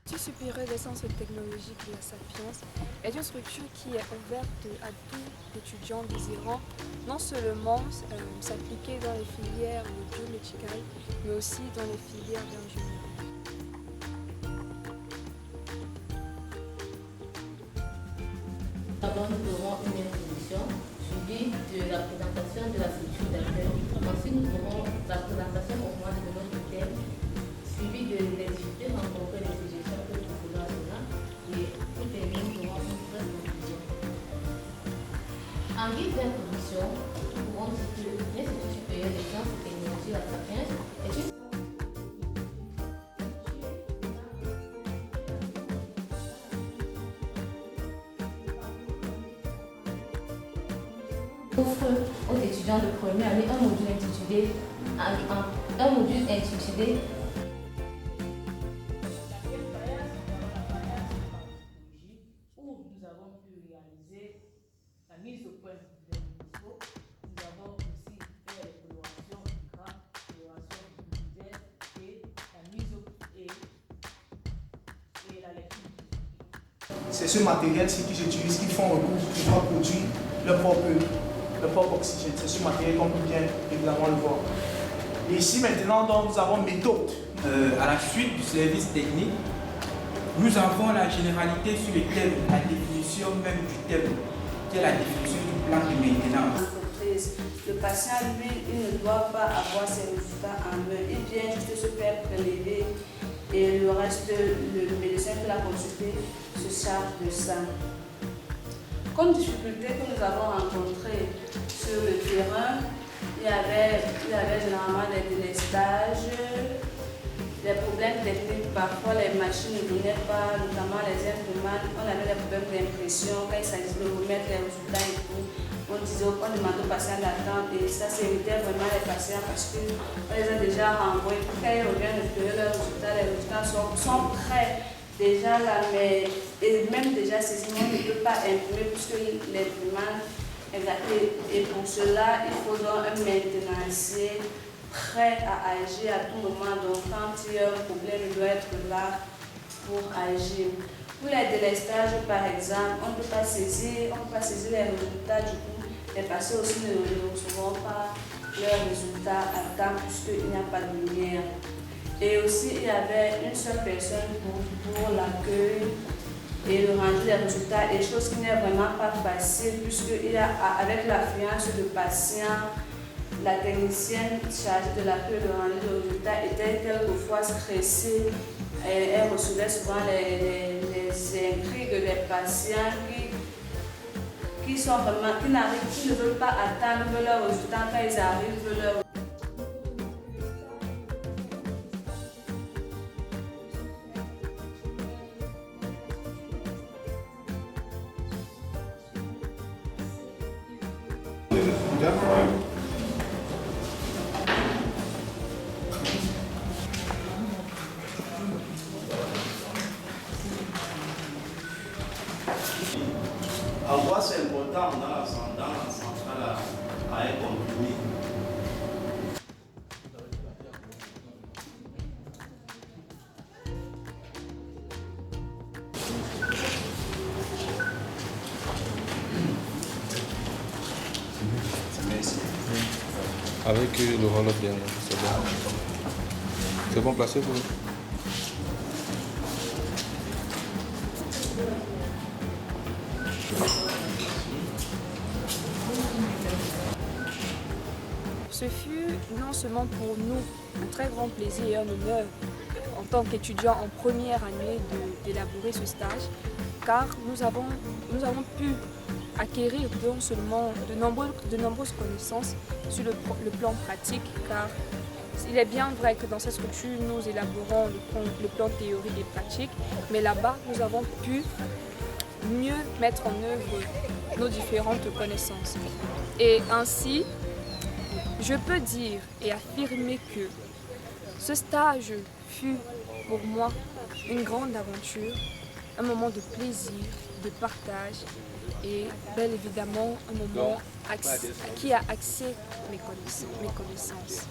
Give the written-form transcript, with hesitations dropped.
L'Institut supérieur des sciences et technologiques de la Sapience est une structure qui est ouverte à tout étudiant désirant non seulement s'appliquer dans les filières biomédicales, mais aussi dans les filières d'ingénierie. D'abord, nous aurons une introduction suivie de la présentation de la structure d'accueil. Ensuite, nous aurons la présentation au moins de notre thème, suivie de les difficultés rencontrées des suggestions que nous faisons à cela. Et pour terminer, nous aurons une brève conclusion. En guise d'introduction, nous pouvons dire que l'Institut supérieur des sciences et technologies de la Sapience est une offre aux étudiants de première année un module intitulé où nous avons pu réaliser la mise au point des niveaux. Nous avons aussi fait les colorations grandes, colorations individuelles et la mise au et la lecture. C'est ce matériel-ci qu'ils utilisent, qu'ils font recours pour pouvoir produire leur propre oxygène. C'est ce matériel qu'on peut bien évidemment le voir. Et ici maintenant, donc, nous avons méthode. À la suite du service technique, nous avons la généralité sur les thèmes, la définition même du thème, qui est la définition du plan de maintenance. Le patient, lui, il ne doit pas avoir ses résultats en main. Il vient juste se faire prélever et le reste, le médecin qui l'a consulté se charge de ça. Comme difficulté que nous avons rencontrées sur le terrain, il y avait généralement des délestages, des problèmes techniques. Parfois, les machines ne venaient pas, notamment les imprimantes. On avait des problèmes d'impression quand il s'agissait de remettre les résultats et tout. On demandait aux patients d'attendre et ça s'évitait vraiment les patients parce qu'on les a déjà renvoyés. Quand ils reviennent récupérer leurs résultats, les résultats sont prêts déjà là, mais et même déjà saisi, on ne peut pas imprimer puisque l'imprimante est gâtée. Et pour cela, il faut donc un maintenancier prêt à agir à tout moment. Donc quand il y a un problème, il doit être là pour agir. Pour les délestages, par exemple, on ne peut pas saisir les résultats du coup. Les patients aussi ne recevront pas leurs résultats à temps puisqu'il n'y a pas de lumière. Et aussi, il y avait une seule personne pour l'accueil et le rendu des résultats, et chose qui n'est vraiment pas facile puisqu'il y a, avec l'affluence de patients, la technicienne chargée de l'accueil et le rendu des résultats était quelquefois stressée. Elle recevait souvent les intrigues des patients qui ne veulent pas attendre leurs résultats quand ils arrivent. Avoir, c'est important dans la centrale à un compromis. Avec le roll-up derrière, c'est bon. C'est bon placé pour vous? Ce fut non seulement pour nous un très grand plaisir et un honneur en tant qu'étudiants en première année d'élaborer ce stage, car nous avons pu acquérir non seulement de nombreuses connaissances sur le plan pratique, car il est bien vrai que dans cette structure, nous élaborons le plan théorique et pratique, mais là-bas, nous avons pu mieux mettre en œuvre nos différentes connaissances. Et ainsi, je peux dire et affirmer que ce stage fut pour moi une grande aventure, un moment de plaisir, de partage et bien évidemment un moment qui a axé mes connaissances.